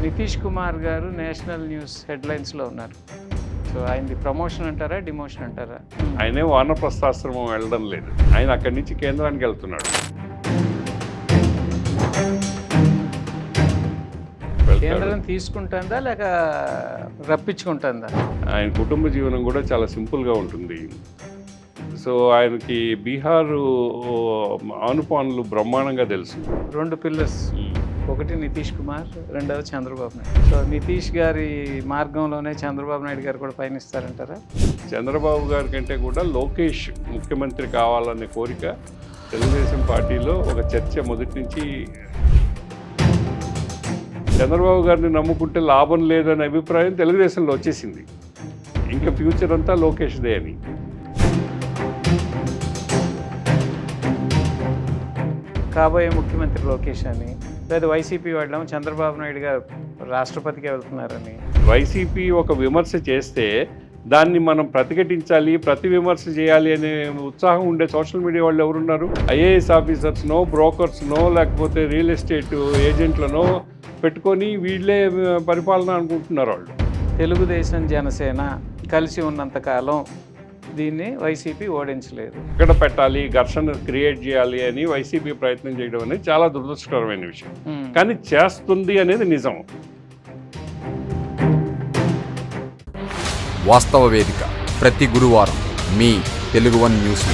నితీష్ కుమార్ గారు national news హెడ్లైన్స్లో ఉన్నారు. So ఆయనది ప్రమోషన్ అంటారా, డిమోషన్ అంటారా? ఆయనే వానప్రస్థాశ్రమం వెళ్ళడం లేదు, ఆయన అక్కడి నుంచి కేంద్రానికి వెళ్తున్నాడు. కేంద్రం తీసుకుంటుందా లేక రప్పించుకుంటుందా? ఆయన కుటుంబ జీవనం కూడా చాలా సింపుల్గా ఉంటుంది. సో ఆయనకి బీహారు ఆనుపానులు బ్రహ్మాండంగా తెలుసు. 2 పిల్లర్స్, ఒకటి నితీష్ కుమార్, రెండవది చంద్రబాబు నాయుడు. సో నితీష్ గారి మార్గంలోనే చంద్రబాబు నాయుడు గారు కూడా పయనిస్తారంటారా? చంద్రబాబు గారి కంటే కూడా లోకేష్ ముఖ్యమంత్రి కావాలనే కోరిక తెలుగుదేశం పార్టీలో ఒక చర్చ మొదటి నుంచి. చంద్రబాబు గారిని నమ్ముకుంటే లాభం లేదనే అభిప్రాయం తెలుగుదేశంలో వచ్చేసింది. ఇంకా ఫ్యూచర్ అంతా లోకేష్దే అని. కాబోయే ముఖ్యమంత్రి లోకేష్ అని, లేదా వైసీపీ వాళ్ళం చంద్రబాబు నాయుడు గారు రాష్ట్రపతికి వెళ్తున్నారని. వైసీపీ ఒక విమర్శ చేస్తే దాన్ని మనం ప్రతిఘటించాలి, ప్రతి విమర్శ చేయాలి అనే ఉత్సాహం ఉండే సోషల్ మీడియా వాళ్ళు ఎవరున్నారు? ఐఏఎస్ ఆఫీసర్స్నో, బ్రోకర్స్నో, లేకపోతే రియల్ ఎస్టేట్ ఏజెంట్లనో పెట్టుకొని వీళ్ళే పరిపాలన అనుకుంటున్నారు వాళ్ళు. తెలుగుదేశం జనసేన కలిసి ఉన్నంతకాలం దీన్ని వైసీపీ ఓడించలేదు. ఇక్కడ పెట్టాలి, ఘర్షణ క్రియేట్ చేయాలి అని వైసీపీ ప్రయత్నం చేయడం అనేది చాలా దురదృష్టకరమైన విషయం. కానీ చేస్తుంది అనేది నిజం. వాస్తవ వేదిక ప్రతి గురువారం మీ తెలుగు వన్ న్యూస్.